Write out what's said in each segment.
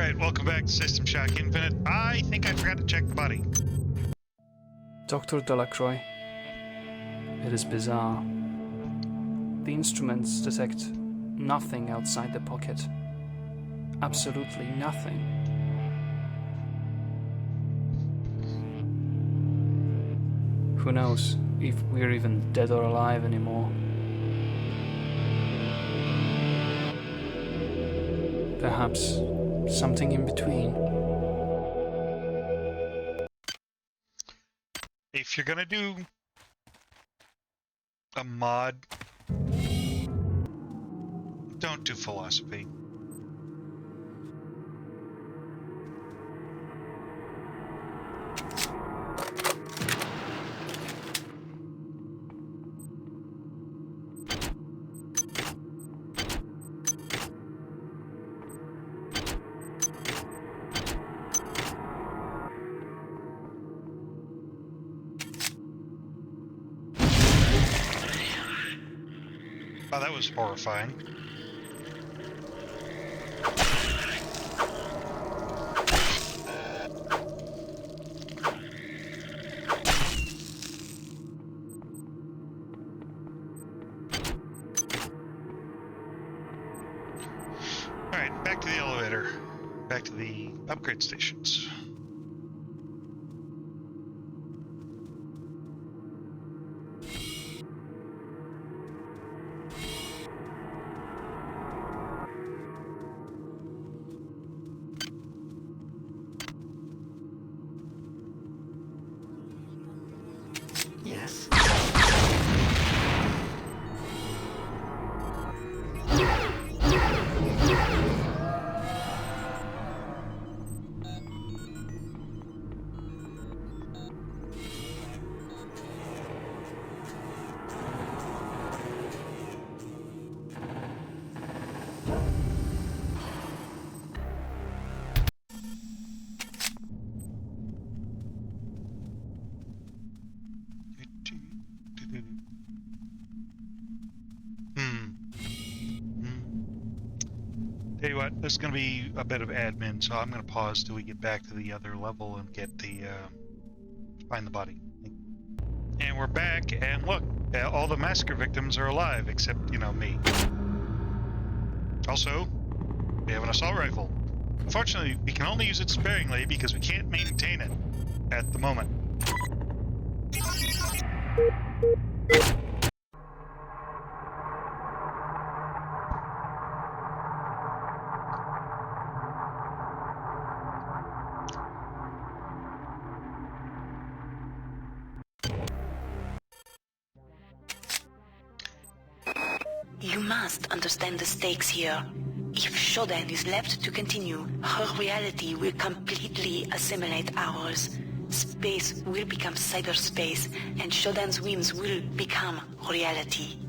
Alright, welcome back to System Shock Infinite. I think I forgot to check the body. Dr. Delacroix. It is bizarre. The instruments detect nothing outside the pocket. Absolutely nothing. Who knows if we're even dead or alive anymore. Perhaps something in between. If you're gonna do a mod, don't do philosophy. Oh, that was horrifying. Alright, back to the elevator. Back to the upgrade stations. Yes. Tell you what, this is going to be a bit of admin, so I'm going to pause till we get back to the other level and get the, find the body. And we're back, and look, all the massacre victims are alive, except, you know, me. Also, we have an assault rifle. Unfortunately, we can only use it sparingly because we can't maintain it at the moment. You must understand the stakes here. If Shodan is left to continue, her reality will completely assimilate ours. Space will become cyberspace, and Shodan's whims will become reality.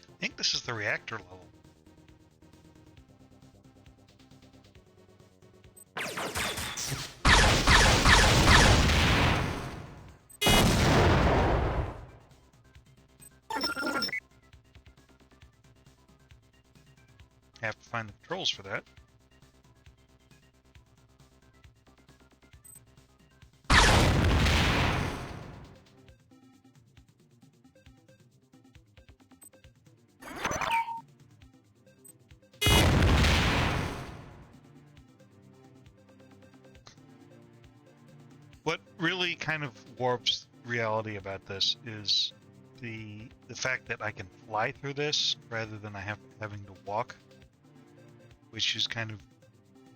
I think this is the reactor level. I have to find the controls for that. What really kind of warps reality about this is the fact that I can fly through this rather than having to walk, which is kind of,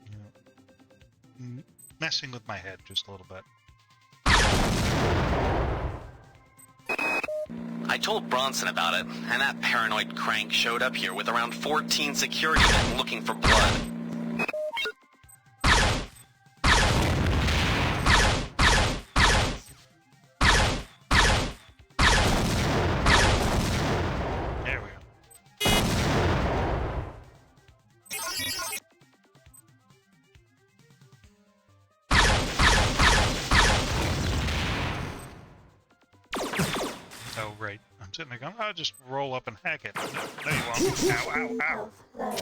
you know, messing with my head just a little bit. I told Bronson about it, and that paranoid crank showed up here with around 14 security men looking for blood. right. I'm sitting there going, I'll just roll up and hack it. No, no you won't. Ow, ow, ow.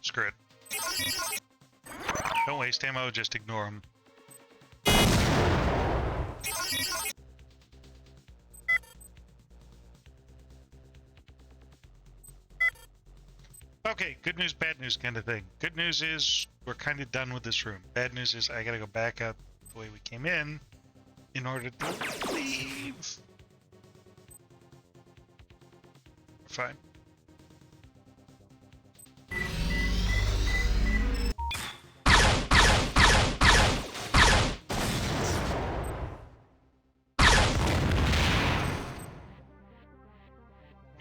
Screw it. Don't waste ammo, just ignore them. Okay, good news, bad news kind of thing. Good news is we're kind of done with this room. Bad news is I gotta go back out the way we came in order to leave. Fine.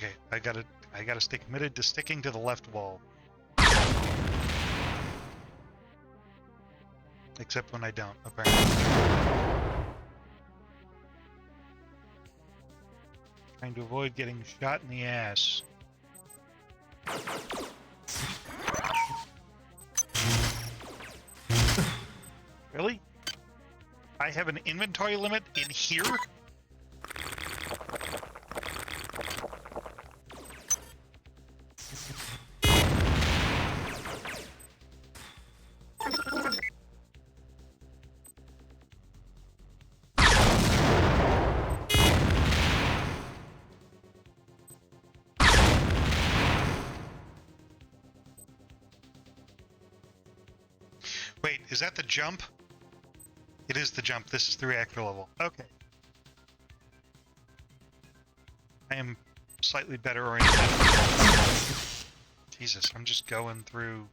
Okay, I gotta stay committed to sticking to the left wall. Except when I don't, apparently. Trying to avoid getting shot in the ass. Really? I have an inventory limit in here? Wait, is that the jump? It is the jump. This is the reactor level. Okay. I am slightly better oriented. Jesus, I'm just going through...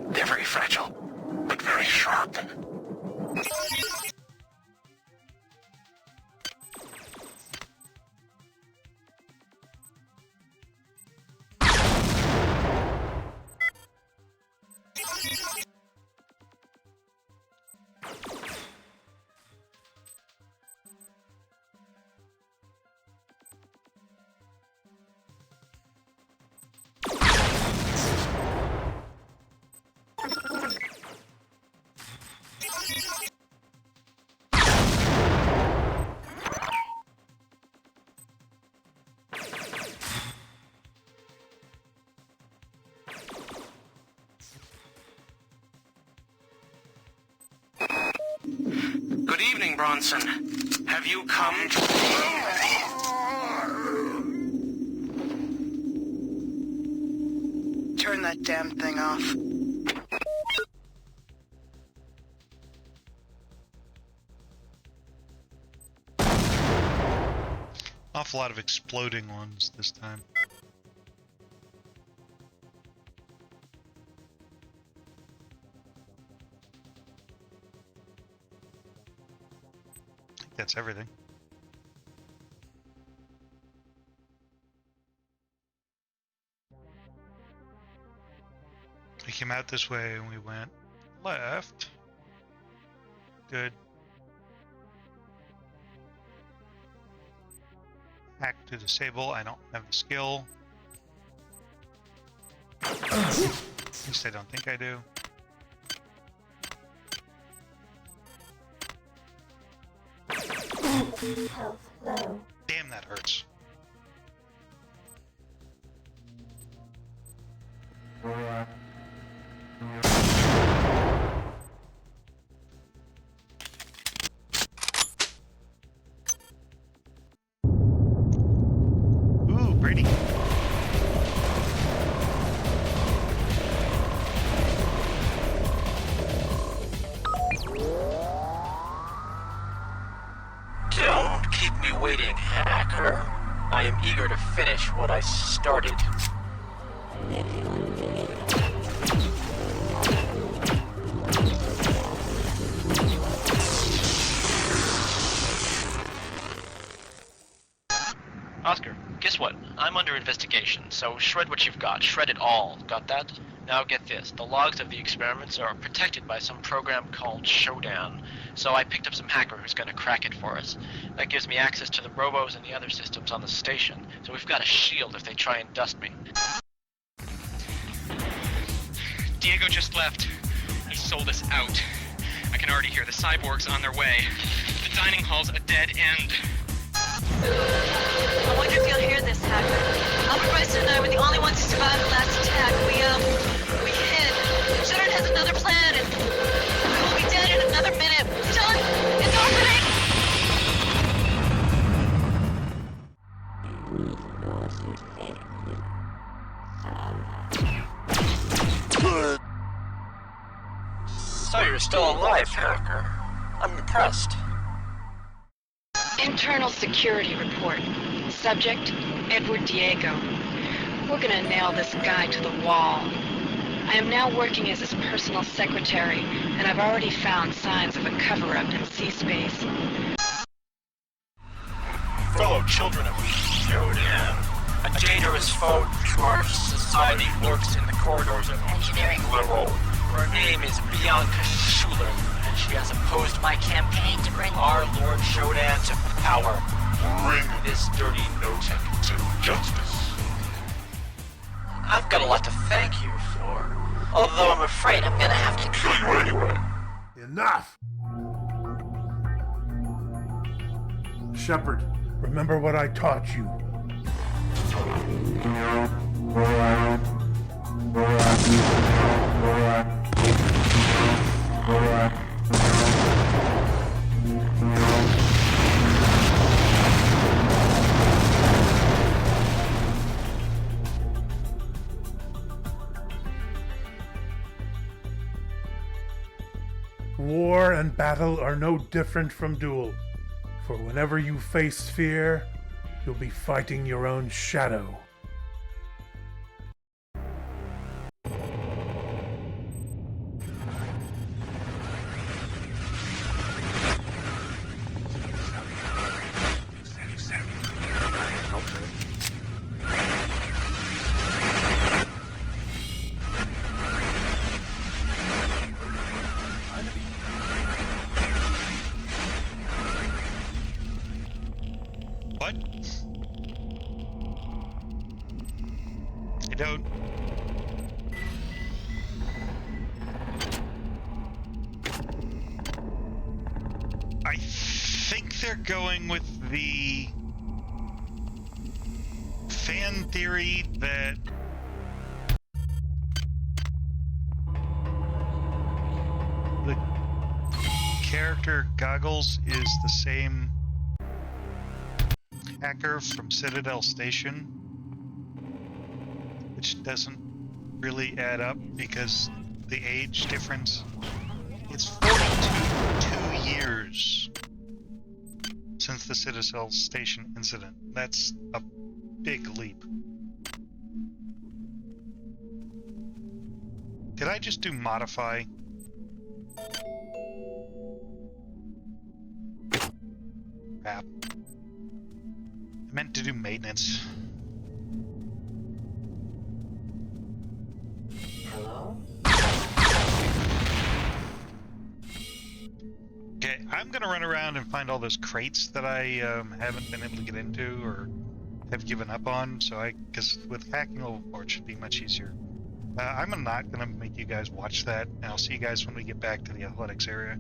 They're very fragile, but very sharp. Good evening, Bronson. Have you come to... Turn that damn thing off. Awful lot of exploding ones this time. I think that's everything. We came out this way and we went left. Good. Hack to disable. I don't have the skill. At least I don't think I do. Health low. Damn, that hurts. waiting, hacker? I am eager to finish what I started. Oscar, guess what? I'm under investigation, so shred what you've got. Shred it all. Got that? Now get this. The logs of the experiments are protected by some program called Showdown. So I picked up some hacker who's gonna crack it for us. That gives me access to the robos and the other systems on the station. So we've got a shield if they try and dust me. Diego just left. He sold us out. I can already hear the cyborgs on their way. The dining hall's a dead end. I wonder if you'll hear this, Hacker. Albert Bryson and I were the only ones to survive the last attack. We hid. Shudder has another plan, and we will be dead in another minute. Done! It's orbiting! So you're still alive, Hacker. I'm impressed. Internal security report. Subject, Edward Diego. We're gonna nail this guy to the wall. I am now working as his personal secretary, and I've already found signs of a cover-up in C-space. Fellow children of Showdown, a dangerous foe to our society lurks in the corridors of engineering level. Her name is Bianca Schuler, and she has opposed my campaign to bring our Lord Showdown to power. Bring this dirty no-tech to justice. I've got a lot to thank you for, although I'm afraid I'm gonna have to kill you anyway. Enough! Shepard, remember what I taught you. War and battle are no different from duel, for whenever you face fear, you'll be fighting your own shadow. What? I don't... I think they're going with the fan theory that the character Goggles is the same hacker from Citadel Station, which doesn't really add up because the age difference, it's 42 years since the Citadel Station incident. That's a big leap. Did I just do modify? Crap. I meant to do maintenance. Hello? Okay, I'm gonna run around and find all those crates that I haven't been able to get into or have given up on. So because with hacking level 4, it should be much easier. I'm not gonna make you guys watch that, and I'll see you guys when we get back to the athletics area.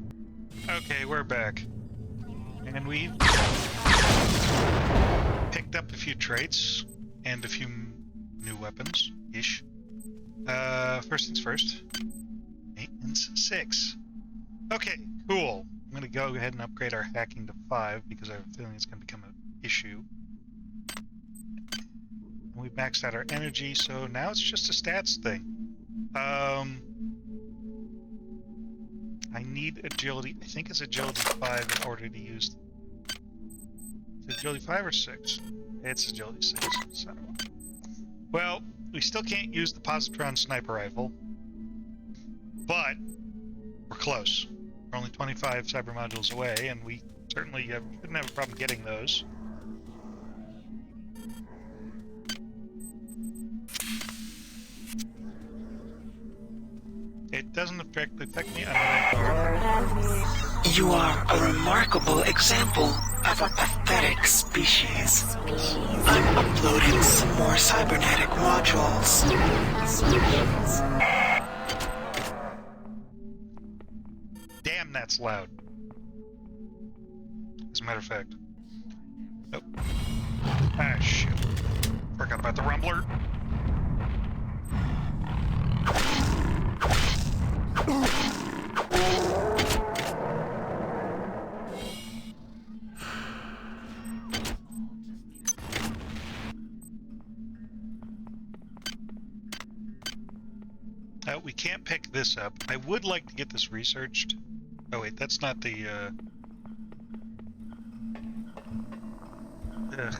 Okay, we're back, and we picked up a few traits and a few new weapons ish. First things first, maintenance 6. Okay, cool. I'm gonna go ahead and upgrade our hacking to 5 because I have a feeling it's gonna become an issue. And we've maxed out our energy, so now it's just a stats thing. I need agility. I think it's agility 5 in order to use Is it agility 5 or 6? It's agility 6. So. Well, we still can't use the positron sniper rifle, but we're close. We're only 25 cyber modules away, and we certainly shouldn't have a problem getting those. It doesn't affect me. You are a remarkable example of a pathetic species. I'm uploading some more cybernetic modules. Damn, that's loud. As a matter of fact. Oh. Ah, shit. Forgot about the rumbler. We can't pick this up. I would like to get this researched. Oh wait, that's not the, Ugh.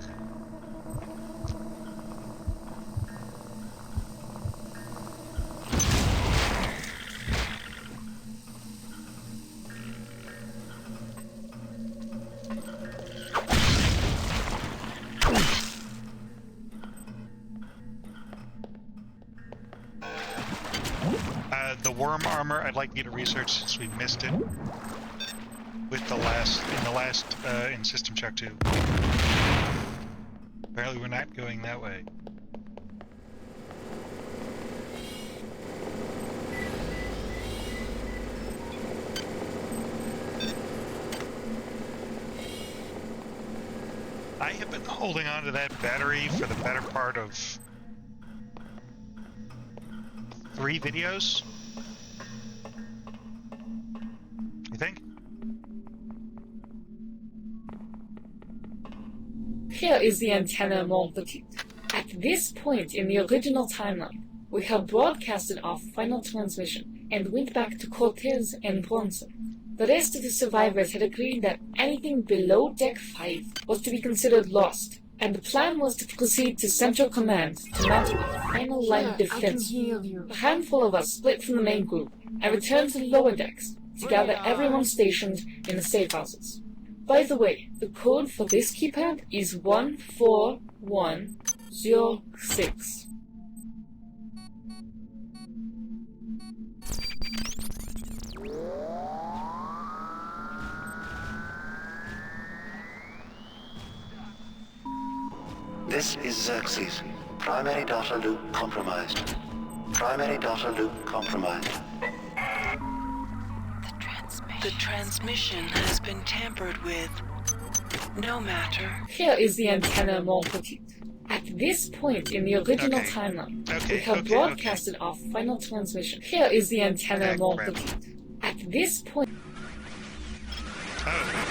The worm armor, I'd like to get a research since we missed it with in System Check 2. Apparently we're not going that way. I have been holding on to that battery for the better part of 3 videos. You think? Here is the antenna multitude. At this point in the original timeline, we have broadcasted our final transmission and went back to Cortez and Bronson. The rest of the survivors had agreed that anything below Deck 5 was to be considered lost, and the plan was to proceed to Central Command to mount a final line of defense. A handful of us split from the main group and returned to the lower decks to gather everyone stationed in the safe houses. By the way, the code for this keypad is 14106. This is Xerxes. Primary data loop compromised. Primary data loop compromised. The transmission has been tampered with. No matter. Here is the antenna multitude. At this point in the original timeline, we have broadcasted our final transmission. Here is the antenna multitude. At this point... Oh!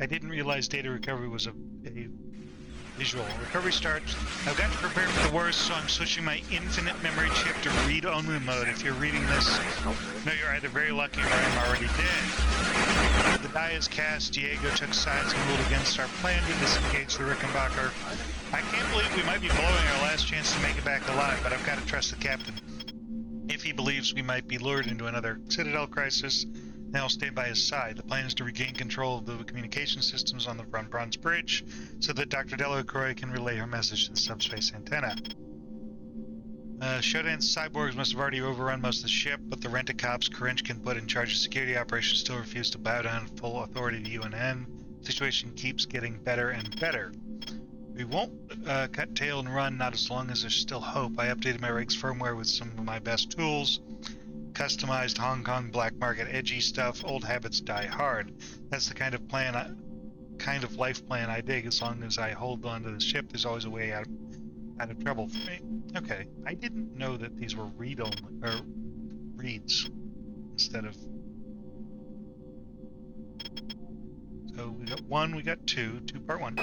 I didn't realize data recovery was a visual. Recovery starts. I've got to prepare for the worst, so I'm switching my infinite memory chip to read-only mode. If you're reading this, no, you're either very lucky or I'm already dead. The die is cast. Diego took sides and ruled against our plan to disengage the Rickenbacker. I can't believe we might be blowing our last chance to make it back alive, but I've got to trust the captain. If he believes we might be lured into another Citadel crisis, then I'll stay by his side. The plan is to regain control of the communication systems on the Von Braun's bridge so that Dr. Delacroix can relay her message to the subspace antenna. Shodan's cyborgs must have already overrun most of the ship, but the rent-a-cops Korinchkin put in charge of security operations still refuse to bow down full authority to UNN. The situation keeps getting better and better. We won't cut tail and run, not as long as there's still hope. I updated my rig's firmware with some of my best tools. Customized Hong Kong black market edgy stuff. Old habits die hard. That's the kind of life plan I dig. As long as I hold on to the ship, there's always a way out out of trouble for me. Okay, I didn't know that these were read-only, or reads, instead of... So we got one, we got two part one.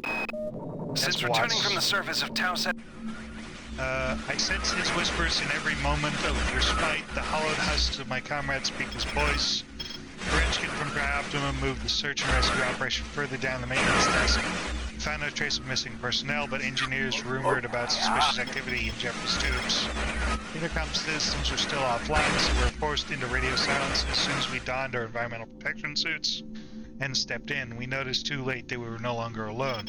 Since returning from the surface of Tau Set... I sense his whispers in every moment of respite. The hollowed husks of my comrades speak his voice. Renchkin from Dry-Optimum moved the search and rescue operation further down the maintenance desk. Found no trace of missing personnel, but engineers rumored about suspicious activity in Jeffrey's tubes. Intercom systems were still offline, so we were forced into radio silence as soon as we donned our environmental protection suits and stepped in. We noticed too late that we were no longer alone.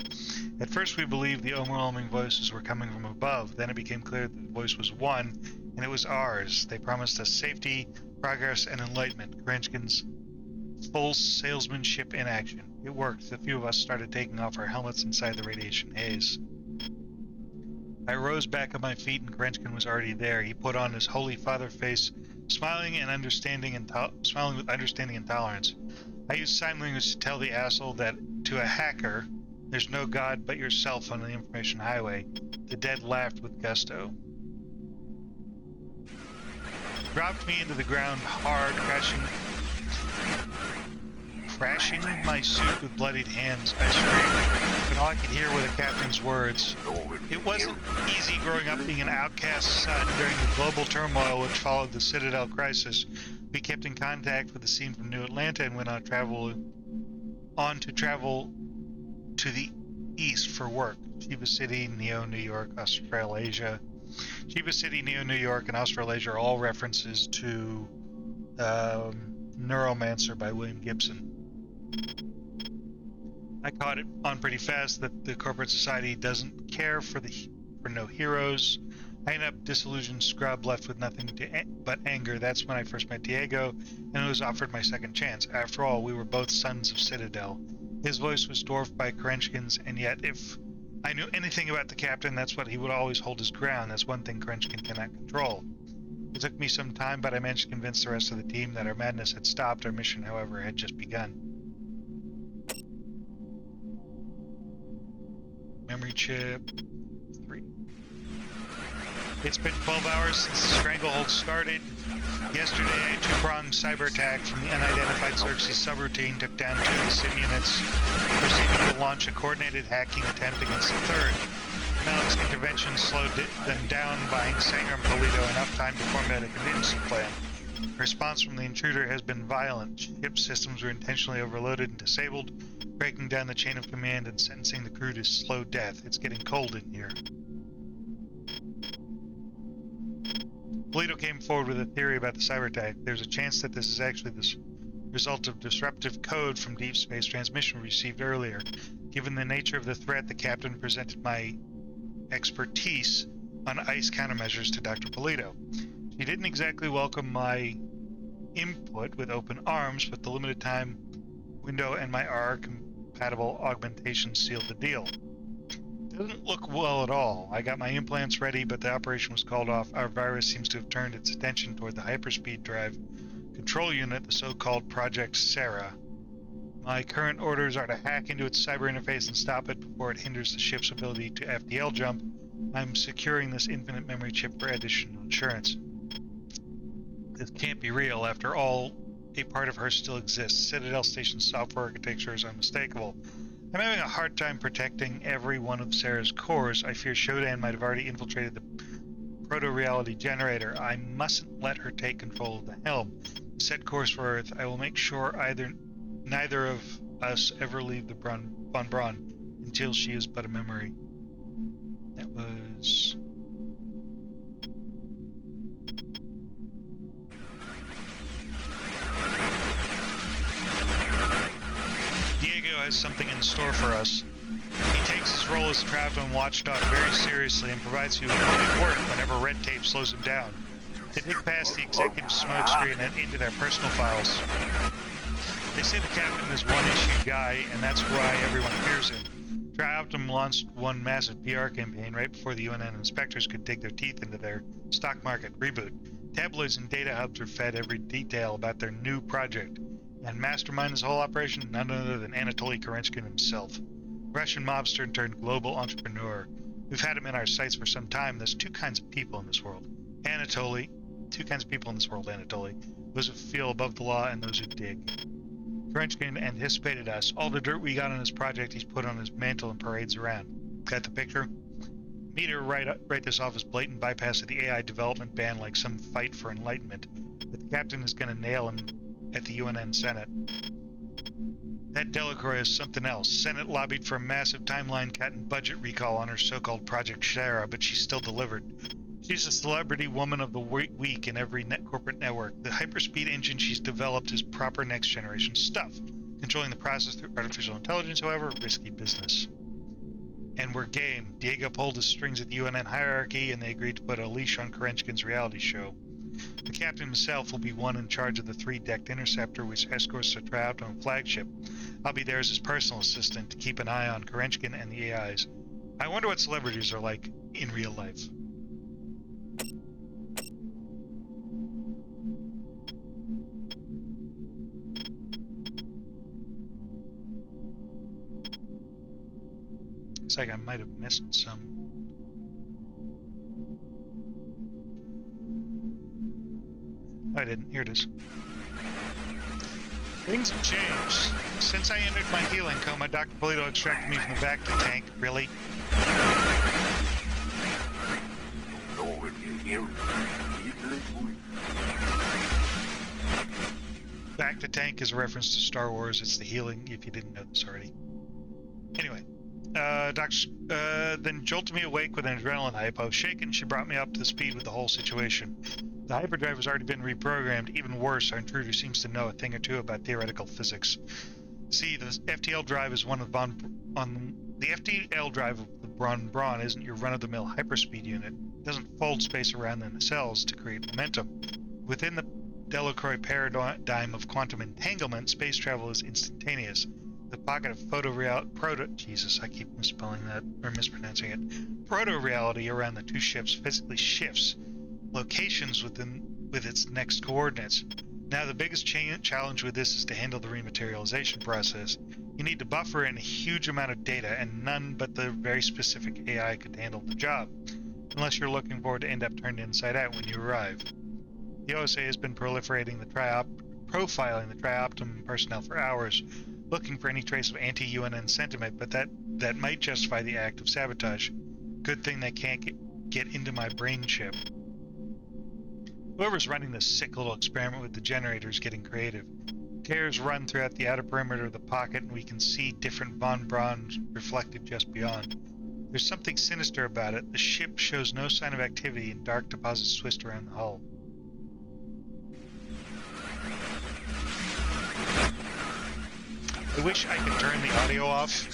At first we believed the overwhelming voices were coming from above. Then it became clear that the voice was one, and it was ours. They promised us safety, progress, and enlightenment. Grenchkin's full salesmanship in action. It worked. The few of us started taking off our helmets inside the radiation haze. I rose back on my feet, and Grenchkin was already there. He put on his Holy Father face, smiling with understanding and tolerance. I used sign language to tell the asshole that, to a hacker, there's no God but yourself on the information highway. The dead laughed with gusto. Dropped me into the ground hard, crashing my suit with bloodied hands. I screamed, but all I could hear were the captain's words. It wasn't easy growing up being an outcast son during the global turmoil which followed the Citadel crisis. We kept in contact with the scene from New Atlanta and went on to travel to the east for work. Shiva City, Neo, New York, Australasia. Shiva City, Neo, New York, and Australasia are all references to Neuromancer by William Gibson. I caught it on pretty fast that the corporate society doesn't care for no heroes. I ended up disillusioned scrub left with nothing but anger. That's when I first met Diego and was offered my second chance. After all, we were both sons of Citadel. His voice was dwarfed by Krenchkin's, and yet if I knew anything about the captain, that's what he would always hold his ground. That's one thing Krenchkin cannot control. It took me some time, but I managed to convince the rest of the team that our madness had stopped. Our mission, however, had just begun. Memory chip 3. It's been 12 hours since the stranglehold started. Yesterday, a two-pronged cyber attack from the unidentified Xerxes subroutine took down 2 of the SIM units, proceeding to launch a coordinated hacking attempt against the third. Malik's intervention slowed them down, buying Sanger and Polito enough time to formulate a contingency plan. Response from the intruder has been violent. Ship systems were intentionally overloaded and disabled, breaking down the chain of command and sentencing the crew to slow death. It's getting cold in here. Polito came forward with a theory about the cyber attack. There's a chance that this is actually the result of disruptive code from deep space transmission we received earlier. Given the nature of the threat, the captain presented my expertise on ICE countermeasures to Dr. Polito. She didn't exactly welcome my input with open arms, but the limited time window and my R-compatible augmentation sealed the deal. Doesn't look well at all. I got my implants ready, but the operation was called off. Our virus seems to have turned its attention toward the hyperspeed drive control unit, the so-called Project Sarah. My current orders are to hack into its cyber interface and stop it before it hinders the ship's ability to FTL jump. I'm securing this infinite memory chip for additional insurance. This can't be real. After all, a part of her still exists. Citadel Station's software architecture is unmistakable. I'm having a hard time protecting every one of Sarah's cores. I fear Shodan might have already infiltrated the proto-reality generator. I mustn't let her take control of the helm. Set course for Earth. I will make sure neither of us ever leave the Von Braun until she is but a memory. That was... Diego has something in store for us. He takes his role as Traveling Watchdog very seriously and provides you with good work whenever red tape slows him down. They dig past the executive smokescreen and into their personal files. They say the captain is one-issue guy, and that's why everyone fears him. Tri-Optum launched one massive PR campaign right before the UNN inspectors could dig their teeth into their stock market reboot. Tabloids and data hubs were fed every detail about their new project, and mastermind this whole operation, none other than Anatoly Kerenskin himself. Russian mobster turned global entrepreneur. We've had him in our sights for some time. There's two kinds of people in this world. Two kinds of people in this world, Anatoly. Those who feel above the law and those who dig. Kerenskin anticipated us. All the dirt we got on his project he's put on his mantle and parades around. Got the picture? Meter write this off as blatant bypass of the AI development ban like some fight for enlightenment. But the captain is going to nail him at the UNN Senate. That Delacroix is something else. Senate lobbied for a massive timeline cut and budget recall on her so-called Project Shara, but she still delivered. She's a celebrity woman of the week in every corporate network. The hyperspeed engine she's developed is proper next-generation stuff. Controlling the process through artificial intelligence, however, risky business. And we're game. Diego pulled his strings at the UNN hierarchy, and they agreed to put a leash on Kerenskin's reality show. The captain himself will be one in charge of the 3-decked interceptor which escorts the Trioptimum flagship. I'll be there as his personal assistant to keep an eye on Kerenskin and the AIs. I wonder what celebrities are like in real life. Looks like I might have missed some. I didn't. Here it is. Things have changed. Since I entered my healing coma, Dr. Polito extracted me from the back to tank. Really? Back to tank is a reference to Star Wars. It's the healing, if you didn't know this already. Anyway, then jolted me awake with an adrenaline hypo. Shaken, she brought me up to speed with the whole situation. The hyperdrive has already been reprogrammed. Even worse, our intruder seems to know a thing or two about theoretical physics. See, the FTL drive is one of the FTL drive of the Braun isn't your run-of-the-mill hyperspeed unit. It doesn't fold space around the nacelles to create momentum. Within the Delacroix paradigm of quantum entanglement, space travel is instantaneous. The pocket of Jesus, I keep misspelling that or mispronouncing it. Proto-reality around the two ships physically shifts locations with its next coordinates. Now the biggest challenge with this is to handle the rematerialization process. You need to buffer in a huge amount of data, and none but the very specific AI could handle the job, unless you're looking forward to end up turned inside out when you arrive. The OSA has been profiling the Trioptimum personnel for hours, looking for any trace of anti-UNN sentiment, but that might justify the act of sabotage. Good thing they can't get into my brain chip. Whoever's running this sick little experiment with the generator is getting creative. Tears run throughout the outer perimeter of the pocket, and we can see different von Brauns reflected just beyond. There's something sinister about it. The ship shows no sign of activity, and dark deposits twist around the hull. I wish I could turn the audio off.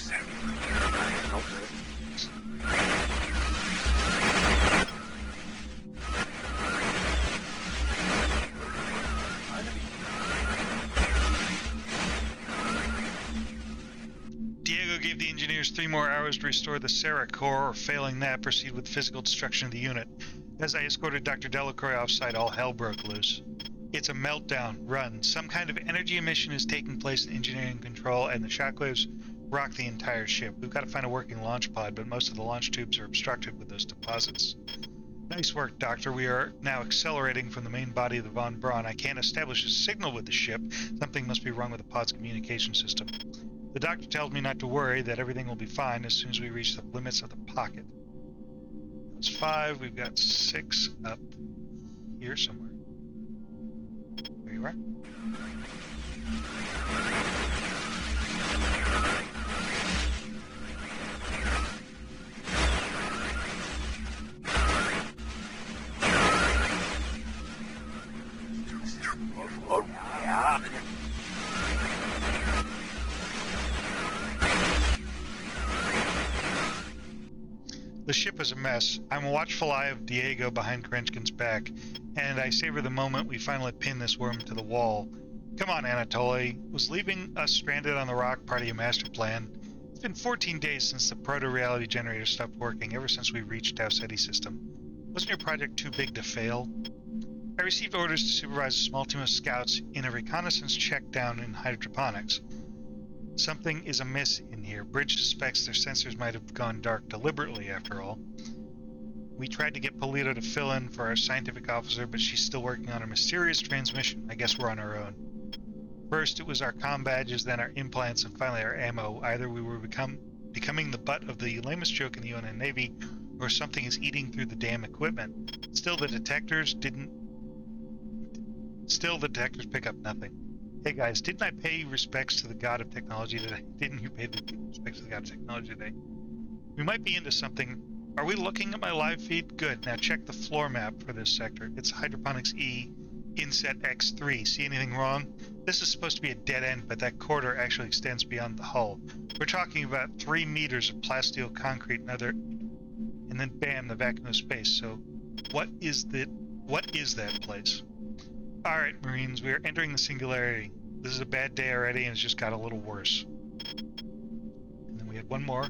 Diego gave the engineers 3 more hours to restore the Sarah core, or failing that, proceed with physical destruction of the unit. As I escorted Dr. Delacroix offsite, all hell broke loose. It's a meltdown. Run. Some kind of energy emission is taking place in engineering control, and the shockwaves rock the entire ship. We've got to find a working launch pod, but most of the launch tubes are obstructed with those deposits. Nice work, Doctor. We are now accelerating from the main body of the Von Braun. I can't establish a signal with the ship. Something must be wrong with the pod's communication system. The doctor tells me not to worry, that everything will be fine as soon as we reach the limits of the pocket. That's 5. We've got 6 up here somewhere. There you are. The ship is a mess. I'm a watchful eye of Diego behind Kerenskin's back, and I savor the moment we finally pin this worm to the wall. Come on, Anatoly. Was leaving us stranded on the rock part of your master plan? It's been 14 days since the proto-reality generator stopped working, ever since we reached Tau Ceti system. Wasn't your project too big to fail? I received orders to supervise a small team of scouts in a reconnaissance check down in hydroponics. Something is amiss in here. Bridge suspects their sensors might have gone dark deliberately, after all. We tried to get Polito to fill in for our scientific officer, but she's still working on a mysterious transmission. I guess we're on our own. First, it was our comm badges, then our implants, and finally our ammo. Either we were becoming the butt of the lamest joke in the UNN Navy, or something is eating through the damn equipment. Still, the detectors pick up nothing. Hey guys, didn't I pay respects to the god of technology today? Didn't you pay the respects to the god of technology today? We might be into something. Are we looking at my live feed? Good. Now check the floor map for this sector. It's Hydroponics E, Inset X3. See anything wrong? This is supposed to be a dead end, but that corridor actually extends beyond the hull. We're talking about 3 meters of plasteel concrete and then bam, the vacuum of space. So what is that place? Alright, Marines, we are entering the singularity. This is a bad day already, and it's just got a little worse. And then we had one more.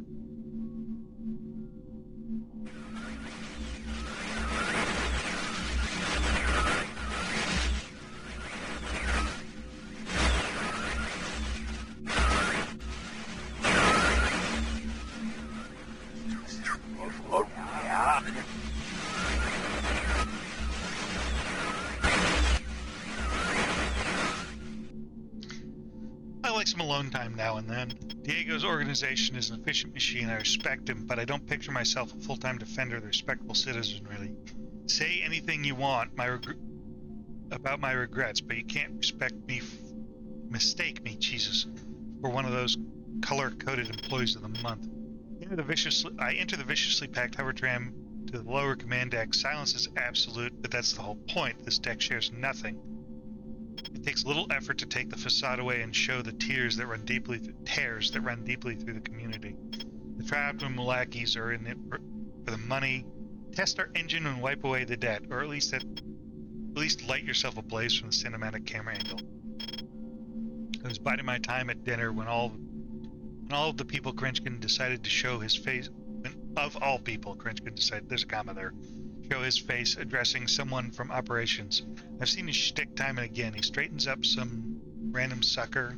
I like some alone time now and then. Diego's organization is an efficient machine. I respect him, but I don't picture myself a full-time defender, the respectable citizen, really. Say anything you want about my regrets, but you can't mistake me, Jesus, for one of those color-coded employees of the month. I enter the viciously packed hover tram to the lower command deck. Silence is absolute, but that's the whole point. This deck shares nothing. It takes little effort to take the facade away and show the tears that run deeply through the community. The trapped and lackeys are in it for the money. Test our engine and wipe away the debt, or at least light yourself ablaze from the cinematic camera angle. I was biding my time at dinner when all of the people Krenchkin decided to show his face. Of all people, Krenchkin decided, there's a comma there, show his face addressing someone from operations. I've seen his shtick time and again. He straightens up some random sucker,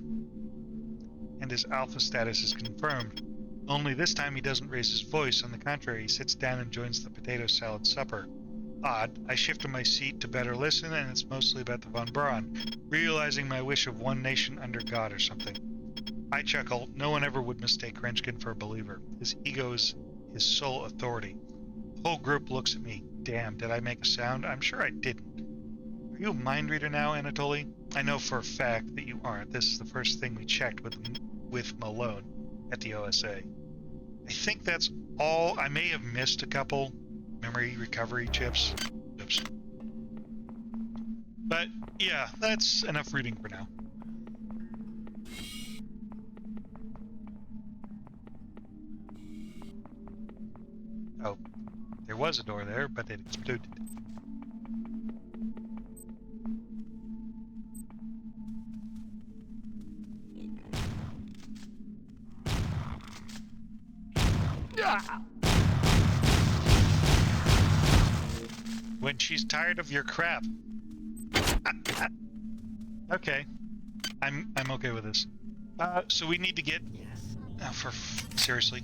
and his alpha status is confirmed. Only this time he doesn't raise his voice. On the contrary, he sits down and joins the potato salad supper. Odd. I shifted my seat to better listen, and it's mostly about the Von Braun, realizing my wish of one nation under God or something. I chuckle. No one ever would mistake Krenchkin for a believer. His ego is his sole authority. The whole group looks at me. Damn, did I make a sound? I'm sure I didn't. Are you a mind reader now, Anatoly? I know for a fact that you aren't. This is the first thing we checked with Malone at the OSA. I think that's all. I may have missed a couple memory recovery chips. Oops. But yeah, that's enough reading for now. Oh, there was a door there, but it exploded. When she's tired of your crap. Okay, I'm okay with this. So we need to get. Seriously.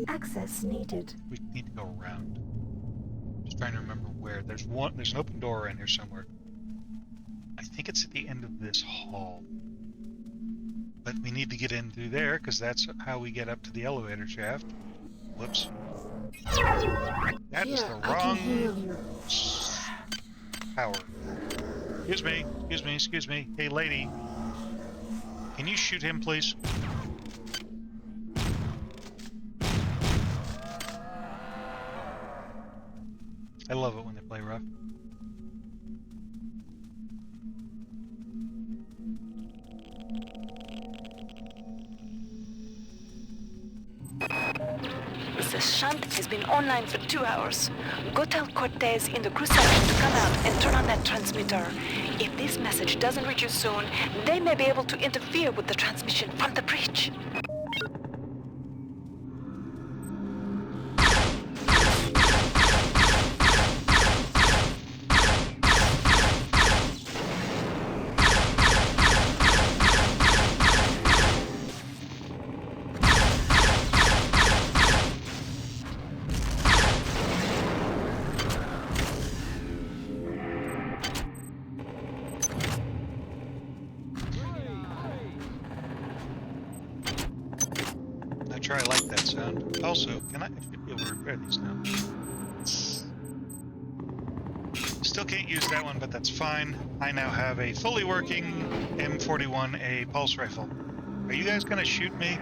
Access needed. We need to go around. Just trying to remember where. There's an open door in here somewhere. I think it's at the end of this hall. But we need to get in through there, because that's how we get up to the elevator shaft. Whoops. That is the wrong power. Excuse me. Hey, lady. Can you shoot him, please? I love it when they play rough. The shunt has been online for 2 hours. Go tell Cortez in the crew section to come out and turn on that transmitter. If this message doesn't reach you soon, they may be able to interfere with the transmission from the bridge. sure I like that sound. Also, I should be able to repair these now. Still can't use that one, but that's fine. I now have a fully working M41A pulse rifle. Are you guys gonna shoot me?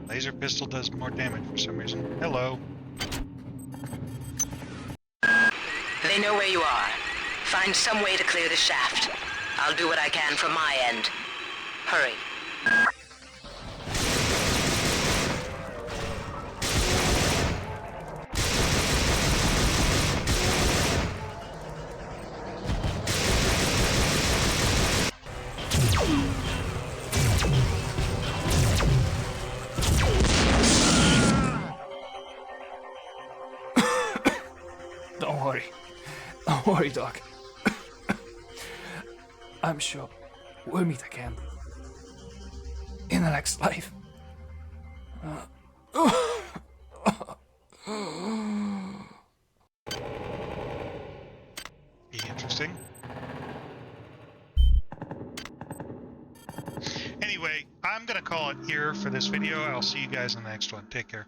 Laser pistol does more damage for some reason. Hello. They know where you are. Find some way to clear the shaft. I'll do what I can from my end. Hurry. Don't worry. Don't worry, Doc. I'm sure we'll meet again. In the next life. Be interesting. Anyway, I'm gonna call it here for this video. I'll see you guys in the next one. Take care.